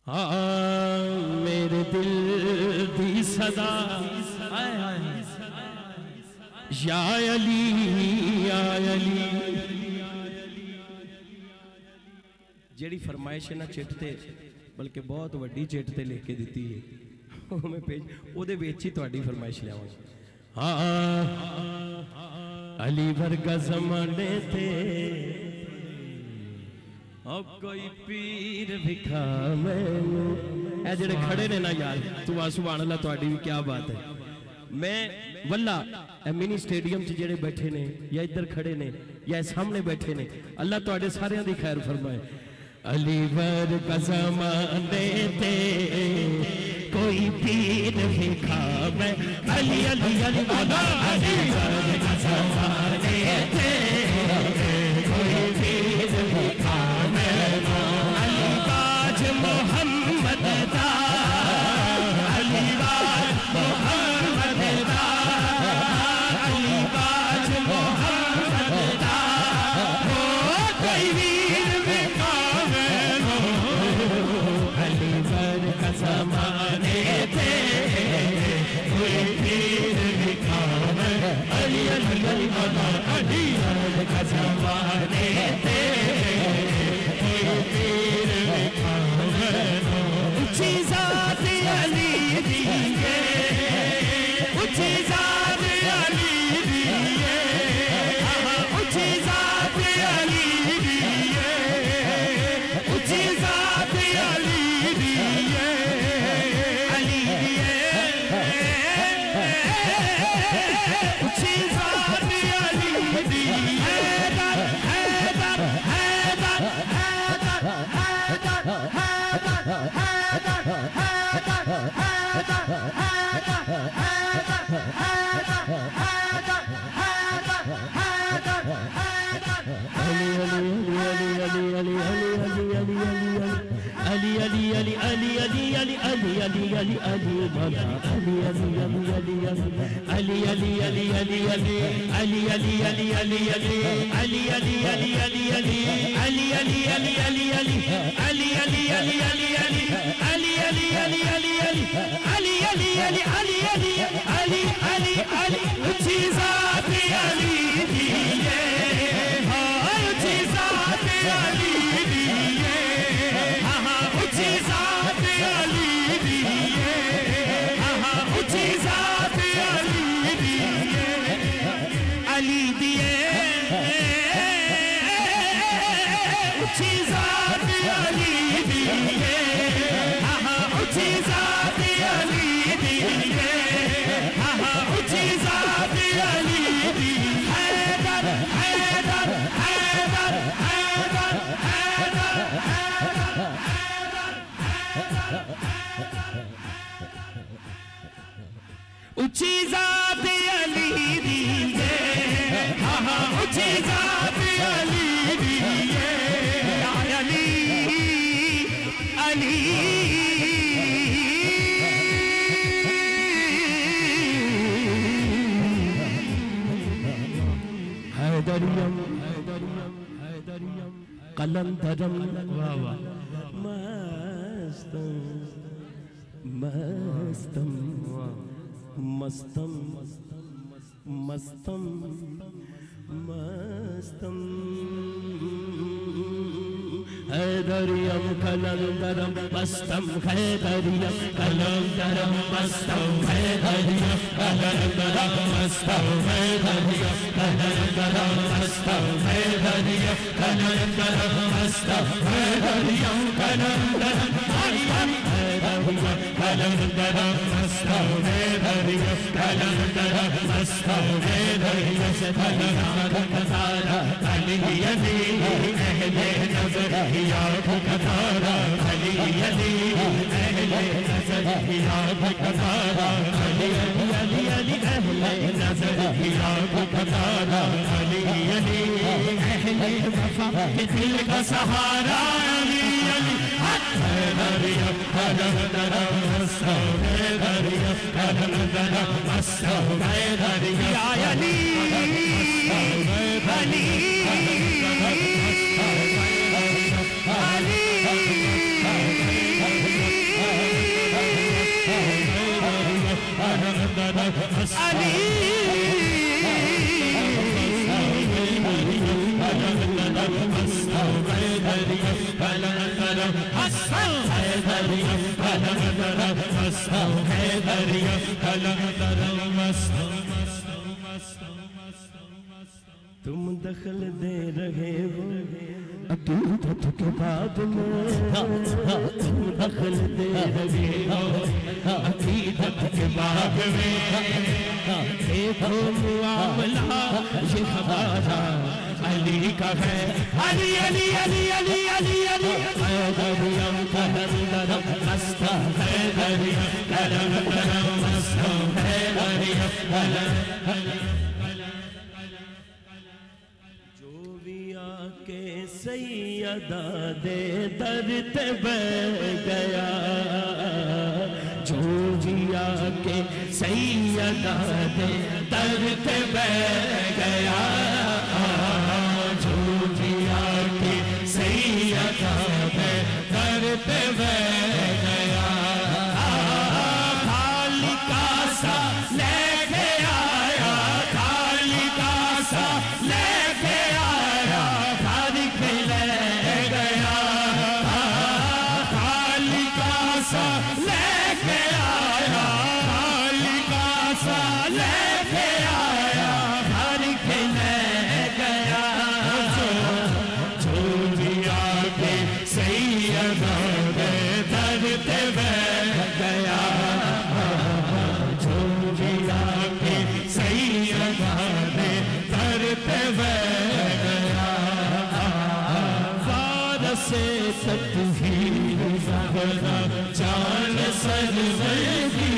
میرے دل دی صدا یا علی یا علی جیڑی فرمائش ہے نا چٹ تے بلکہ بہت وڈی چٹ تے لے کے دیتی ہے وہ میں پیج او دے ویچی تو اڈی فرمائش لیا ہوں علی ورگا زمانے تے اب کوئی پیر بکھا میں اے جڑے کھڑے نے نا یار تو سبحان اللہ تو اڈی بھی کیا بات ہے میں واللہ اے منی سٹیڈیم چ جڑے بیٹھے نے یا ادھر کھڑے نے یا سامنے بیٹھے نے اللہ تو اڈے سارے دی خیر فرمائے علی ورگا زمانے تے کوئی پیر بکھا میں علی علی علی علی ورگا زمانے تے کوئی پیر بکھا میں علی باج محمد دا علی باج محمد دا علی باج محمد دا کوئی پیر بکھا میں علی ورگا زمانے تے کوئی پیر بکھا میں علی علی علی علی ورگا زمانے تے کوئی پیر بکھا میں اچھی ذات علی دیئے اچھی ذات علی دیئے اچھی ذات علی دیئے اچھی ذات علی دیئے علی دیئے اچھی ذات علی دیئے حیدر حیدر حیدر حیدر حیدر اچھی ذات علی دیئے اچھی ذات علی دیئے علی علی حیدریم قلندرم مستم مستم مستم مستم مستم حیدریم کلندرم مستم حیدریم کلندرم مستم حیدریم کلندرم مستم حیدریم کلندرم مستم حیدریم کلندرم مستم حیدریم کلندرم کلندرم مستم حیدریم کلندرم مستم حیدریم کلندرم علی علی اہل نظر یا بکتارا علی علی اہل نظر یا بکتارا علی علی علی اہل نظر یا بکتارا علی علی اہل وفا دل کا سہارا علی علی حیدریم کلندرم مستم حیدریم کلندرم مستم حیدریم یا علی علی علی تم دخل دے رہے ہو عقیدت کے باب میں، تم دخل دے رہے ہو عقیدت کے باب میں، دیکھو معاملہ یہ ہمارا علی کا ہے، علی علی علی علی علی علی حیدریم کلندرم مستا حیدریم کلندرم مستا حیدریم کلندرم کے سیدہ دے در تے بیٹھ گیا، جو بھی آ کے سیدہ دے در تے بیٹھ گیا، جو بھی آ کے سیدہ دے در تے بیٹھ گیا، خالی کا سا لے کے آیا، خالی کا سا لے کے آیا، لے کے آیا، خالی کا سا لے کے آیا، ہر کے لے گیا، جو بھی آگے سیدہ دے در تے بیٹھ گیا، جو بھی آگے سیدہ دے در تے بیٹھ گیا، وارث تطہیر زہرا جان سرور کی